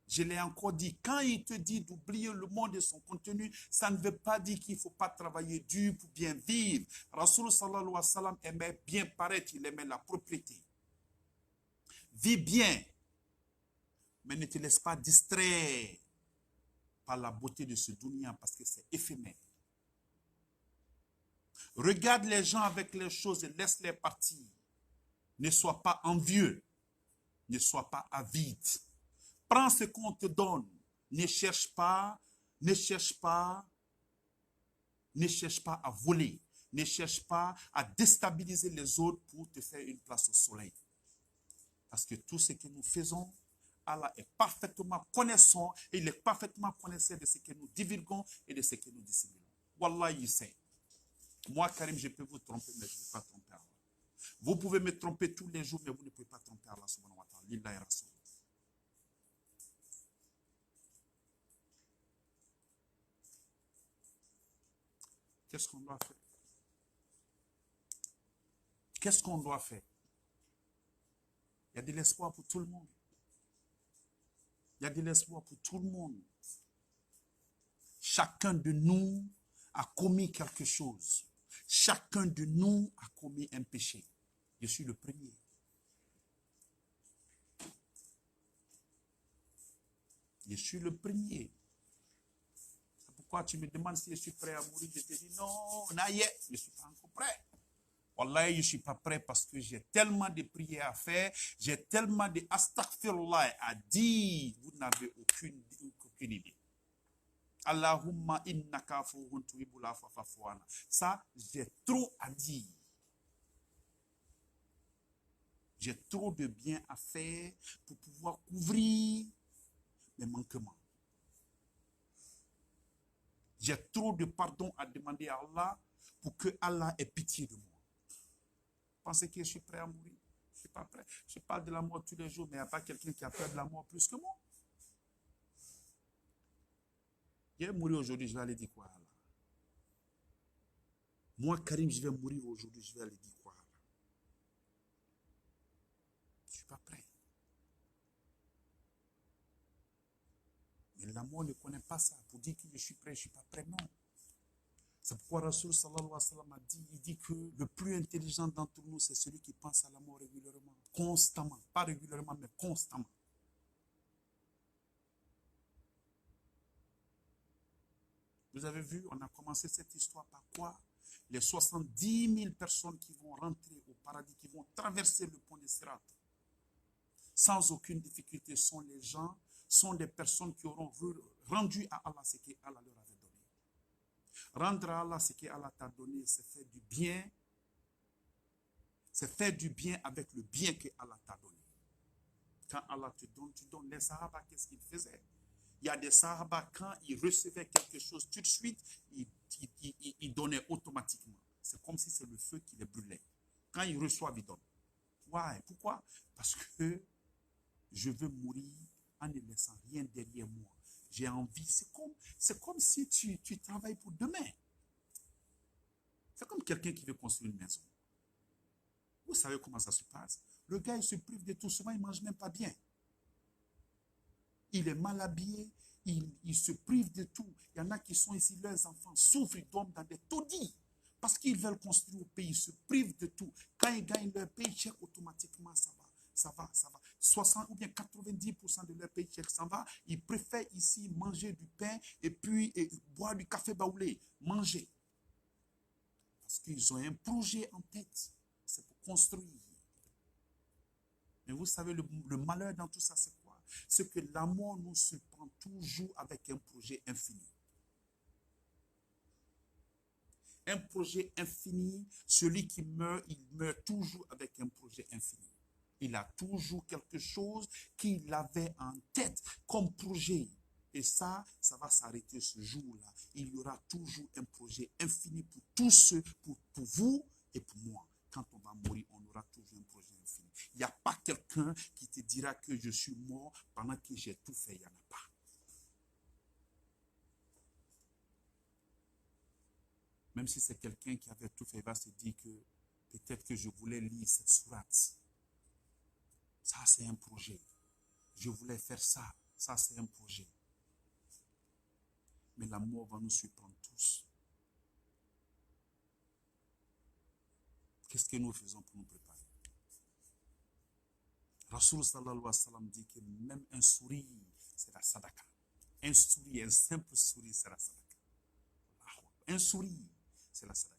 Je l'ai encore dit, quand il te dit d'oublier le monde et son contenu, ça ne veut pas dire qu'il ne faut pas travailler dur pour bien vivre. Rasoul sallallahu alayhi wa sallam aimait bien paraître, il aimait la propriété. Vis bien, mais ne te laisse pas distraire par la beauté de ce dunya parce que c'est éphémère. Regarde les gens avec les choses et laisse-les partir. Ne sois pas envieux, ne sois pas avide. Prends ce qu'on te donne. Ne cherche pas à voler. Ne cherche pas à déstabiliser les autres pour te faire une place au soleil. Parce que tout ce que nous faisons, Allah est parfaitement connaissant et il est parfaitement connaissant de ce que nous divulguons et de ce que nous dissimulons. Wallah, il sait. Moi, Karim, je peux vous tromper, mais je ne vais pas tromper Allah. Vous pouvez me tromper tous les jours, mais vous ne pouvez pas tromper Allah subhanahu wa ta'ala. Lillahi rasoul. Qu'est-ce qu'on doit faire? Qu'est-ce qu'on doit faire? Il y a de l'espoir pour tout le monde. Il y a de l'espoir pour tout le monde. Chacun de nous a commis quelque chose. Chacun de nous a commis un péché. Je suis le premier. Je suis le premier. C'est pourquoi tu me demandes si je suis prêt à mourir. Je te dis non, naïe, je ne suis pas encore prêt. Wallah, je ne suis pas prêt parce que j'ai tellement de prières à faire, j'ai tellement de astaghfirullah à dire, vous n'avez aucune idée. Allahumma innaka afuwwun tuhibbul afwa fa'fu anna. Ça, j'ai trop à dire. J'ai trop de bien à faire pour pouvoir couvrir mes manquements. J'ai trop de pardon à demander à Allah pour que Allah ait pitié de moi. Pensez que je suis prêt à mourir? Je ne suis pas prêt. Je parle de la mort tous les jours, mais il n'y a pas quelqu'un qui a peur de la mort plus que moi. Je vais mourir aujourd'hui, je vais aller dire quoi à Allah? Moi, Karim, je vais mourir aujourd'hui, je vais aller dire quoi à Allah? Je ne suis pas prêt. Mais la mort ne connaît pas ça. Pour dire que je suis prêt, je ne suis pas prêt, non. C'est pourquoi Rasoul sallallahu alayhi wa sallam a dit, il dit que le plus intelligent d'entre nous, c'est celui qui pense à la mort régulièrement, constamment. Pas régulièrement, mais constamment. Vous avez vu, on a commencé cette histoire par quoi? Les 70 000 personnes qui vont rentrer au paradis, qui vont traverser le pont de Sirat, sans aucune difficulté, sont les gens sont des personnes qui auront rendu à Allah ce qu'Allah leur avait donné. Rendre à Allah ce qu'Allah t'a donné, c'est faire du bien. C'est faire du bien avec le bien que Allah t'a donné. Quand Allah te donne, tu donnes. Les Sahaba, qu'est-ce qu'ils faisaient? Il y a des Sahaba, quand ils recevaient quelque chose tout de suite, ils donnaient automatiquement. C'est comme si c'est le feu qui les brûlait. Quand ils reçoivent, ils donnent. Ouais. Pourquoi? Parce que je veux mourir en ne laissant rien derrière moi. J'ai envie. C'est comme si tu travailles pour demain. C'est comme quelqu'un qui veut construire une maison. Vous savez comment ça se passe? Le gars, il se prive de tout. Souvent, il ne mange même pas bien. Il est mal habillé. Il se prive de tout. Il y en a qui sont ici, leurs enfants souffrent, ils tombent dans des taudis. Parce qu'ils veulent construire au pays, ils se privent de tout. Quand ils gagnent leur paycheck, automatiquement, ça va. 60 ou bien 90% de leur paycheck s'en va. Ils préfèrent ici manger du pain et puis boire du café baoulé. Manger. Parce qu'ils ont un projet en tête. C'est pour construire. Mais vous savez, le malheur dans tout ça, c'est quoi? C'est que l'amour nous surprend toujours avec un projet infini. Un projet infini, celui qui meurt, il meurt toujours avec un projet infini. Il a toujours quelque chose qu'il avait en tête comme projet. Et ça va s'arrêter ce jour-là. Il y aura toujours un projet infini pour tous ceux, pour vous et pour moi. Quand on va mourir, on aura toujours un projet infini. Il n'y a pas quelqu'un qui te dira que je suis mort pendant que j'ai tout fait. Il n'y en a pas. Même si c'est quelqu'un qui avait tout fait, il va se dire que peut-être que je voulais lire cette sourate. Ça, c'est un projet. Je voulais faire ça. Ça, c'est un projet. Mais la mort va nous surprendre tous. Qu'est-ce que nous faisons pour nous préparer? Rasoul sallallahu alayhi wa sallam dit que même un sourire, c'est la sadaka. Un sourire, un simple sourire, c'est la sadaka. Un sourire, c'est la sadaka.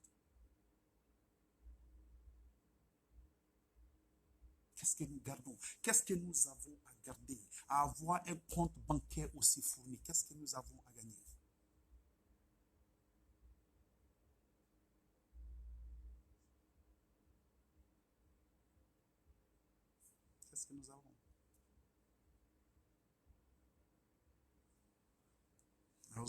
Qu'est-ce que nous gardons? Qu'est-ce que nous avons à garder? À avoir un compte bancaire aussi fourni. Qu'est-ce que nous avons à gagner? Qu'est-ce que nous avons? Dans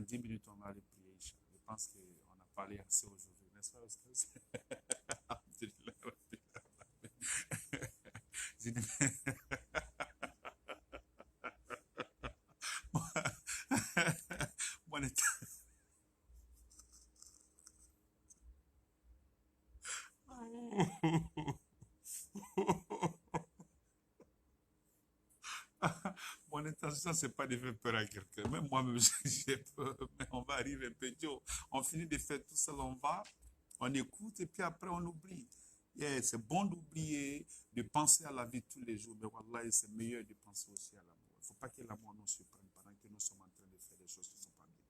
10 minutes, on va aller prier. Je pense qu'on a parlé assez aujourd'hui, n'est-ce pas, Ostaz? Bon état. Mon intention, c'est pas de faire peur à quelqu'un. Même moi-même, j'ai peur, mais on va arriver un peu tôt. On finit de faire tout ça, on écoute et puis après on oublie. Yeah, c'est bon d'oublier, de penser à la vie tous les jours, mais wallah, c'est meilleur de penser aussi à l'amour. Il ne faut pas que l'amour nous surprenne pendant que nous sommes en train de faire des choses qui ne sont pas bien.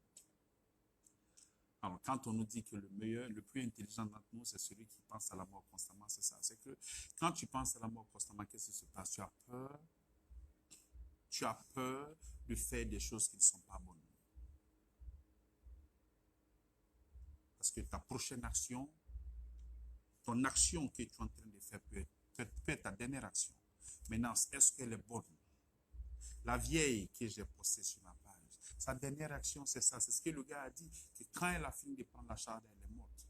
Alors, quand on nous dit que le meilleur, le plus intelligent d'entre nous, c'est celui qui pense à la mort constamment, c'est ça. C'est que quand tu penses à la mort constamment, qu'est-ce qui se passe? Tu as peur. Tu as peur de faire des choses qui ne sont pas bonnes. Parce que ta prochaine action, ton action que tu es en train de faire peut être ta dernière action. Maintenant, est-ce qu'elle est bonne? La vieille que j'ai postée sur ma page, sa dernière action, c'est ça. C'est ce que le gars a dit, que quand elle a fini de prendre la charge, elle est morte.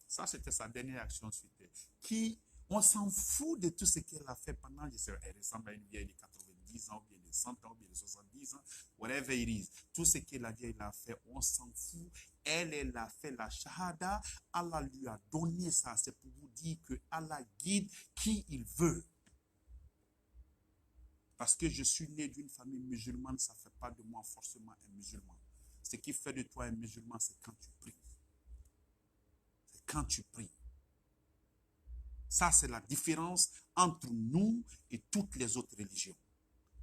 Ça, c'était sa dernière action suite. On s'en fout de tout ce qu'elle a fait pendant, je sais, elle ressemble à une vieille de 90 ans, ou bien de 100 ans, ou bien de 70 ans, whatever it is. Tout ce que la vieille a fait, on s'en fout. Elle a fait la shahada. Allah lui a donné ça. C'est pour vous dire que Allah guide qui il veut. Parce que je suis né d'une famille musulmane, ça ne fait pas de moi forcément un musulman. Ce qui fait de toi un musulman, c'est quand tu pries. C'est quand tu pries. Ça, c'est la différence entre nous et toutes les autres religions.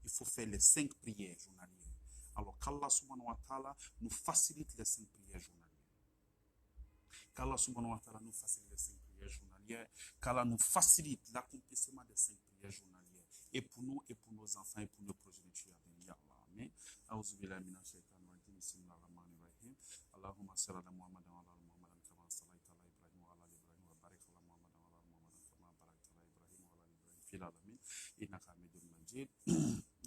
Il faut faire les 5 prières journalières. Alors qu'Allah subhanahu wa ta'ala nous facilite les 5 prières journalières. Qu'Allah subhanahu wa ta'ala nous facilite les 5 prières journalières. prières, qu'Allah nous facilite l'accomplissement des 5 prières journalières, et pour nous, et pour nos enfants, et pour nos progénitures. Ya Allah, amen. A'udhu billahi minash shaitanir rajim. Bismillahir rahmanir rahim. Allahumma salli ala Muhammadin wa ala ali Muhammadin kama sallaita ala Ibrahim wa ala ali Ibrahim wa barik ala Muhammadin wa ala ali Muhammadin kama barakta ala Ibrahim wa ala ali Ibrahim fil alamin innaka Hamidum Majid.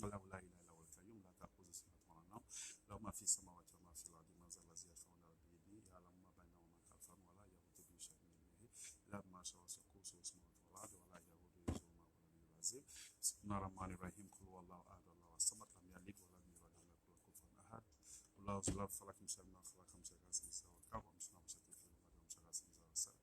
Allahu la ilaha illa huwal qayyum la ta'khudhuhu sinatun wa la nawm lahu ma fis samawati wa ma fil ardi man zal ladzi yashfa'u bi yadihi ya'lamu ma bainahuma wa ma khalfahum wa la yahuduhu bi shay'in min ilmihi illa ma sha'a wa kursiyyuhu samawati wal ardi wa la yahuduhu hifdhuhuma wa huwal aliyyul azim. Bismillahir rahmanir rahim. Qul huwallahu ahad Allahu as-samad lam yalid wa lam yulad wa lam yakul lahu kufuwan ahad. Allahu samad falak min sharri ma khalaq min sharri ghasiqin idha waqab wa min sharri ghasiqin idha waqab wa min sharri ghasiqin idha wasaq.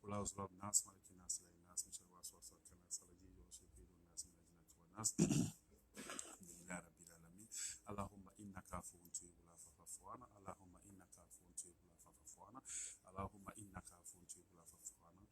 Allahu samad nas malikin nas ilahin nas min sharri waswasil khannas alladhi yuwaswisu fi nas min al-jinnati wan nas. Alhamdulillahi rabbil alamin. Allahumma innaka afuwwun tuhibbul afwa fa'fu anna. Allahumma innaka afuwwun tuhibbul afwa fa'fu anna. Allahumma innaka afuwwun tuhibbul afwa fa'fu anna.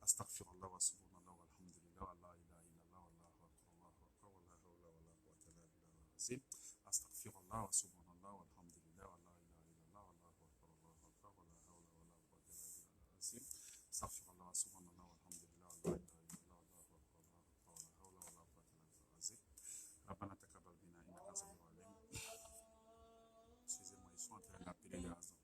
Astaghfirullah wa subhanallah walhamdulillah wa la ilaha illallah wallahu akbar wa la hawla wa la quwwata illa billahil azim. Astaghfirullah wa subhanallah walhamdulillah wa la ilaha illallah wallahu akbar Allahu akbar wa la hawla wa la quwwata illa billahil azim. Astaghfirullah wa subhanallah walhamdulillah wa la ilaha illallah wallahu akbar Allahu akbar wa la hawla wa la quwwata illa billahil azim. Rabbana taqabbal minna innaka antas samiul alim. Excusez-moi, ils sont en train d'appeler les raisons.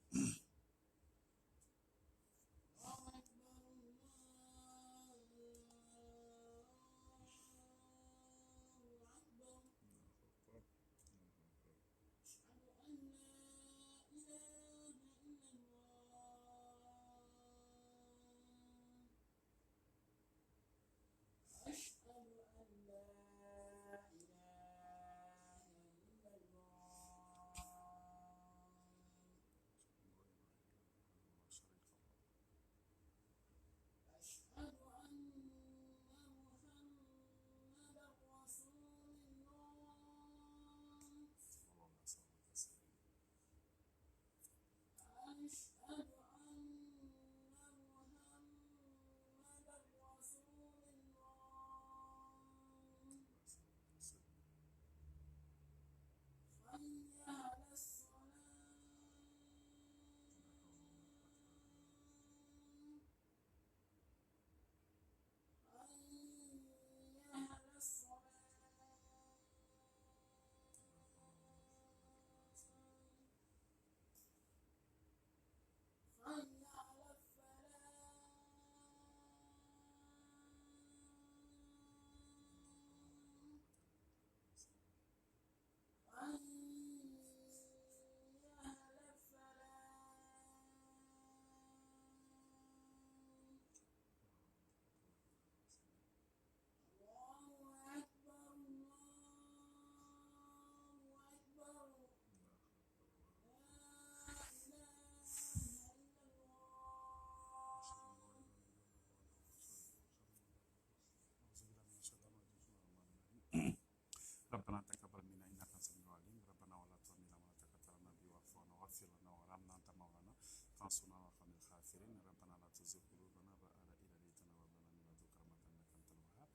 ربنا تقبل منا انك انت السميع العليم. ربنا ولا تحملنا ما لا طاقة لنا به واعف عنا واغفر لنا وارحمنا انت مولانا فانصرنا على القوم الكافرين. ربنا لا تزغ قلوبنا بعد إذ هديتنا وهب لنا من لدنك رحمة انك انت الوهاب.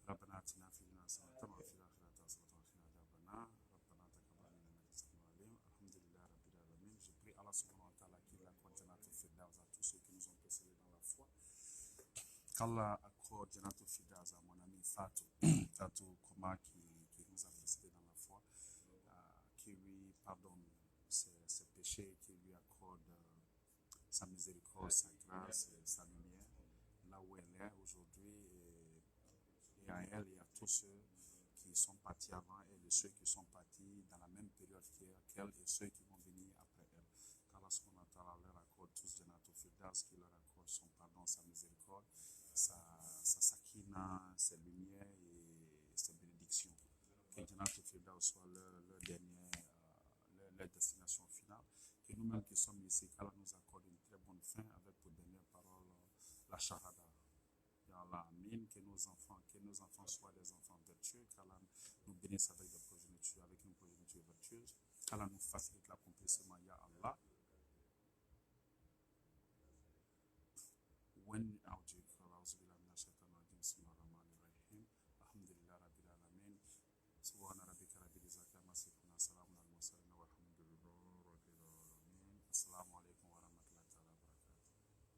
ربنا اتنا في الدنيا حسنة وفي الآخرة حسنة وقنا عذاب النار. ربنا تقبل منا انك انت السميع العليم. Alhamdulillah rabbil alamin. Je prie Allah subhanahu wa ta'ala qu'il accorde Jannatul Firdaus à tous ceux qui nous ont précédés dans la foi. Qu'Allah accorde Jannatul Firdaus à mon ami Fatou Koma qui nous a précédés dans la foi, qui lui pardonne ses péchés, qui lui accorde sa miséricorde, sa grâce, sa lumière, là où elle est aujourd'hui, et à elle et à tous ceux qui sont partis avant elle et ceux qui sont partis dans la même période qu'elle et ceux qui vont venir après elle. Qu'Allah subhanahu wa ta'ala leur accorde tous Jannatul Firdaus, qui leur accorde son pardon, sa miséricorde, sa sakina, ses lumières et ses bénédictions. Que Jannatul Firdaus soit leur dernière, leur destination finale. Que nous-mêmes qui sommes ici, qu'Allah nous accorde une très bonne fin avec pour dernière parole la shahada. Ya Allah, amin. Que nos enfants soient des enfants vertueux. Qu'Allah nous bénisse avec des progénitures, avec une progéniture vertueuse. Qu'Allah nous facilite l'accomplissement. Ya Allah. When out you call,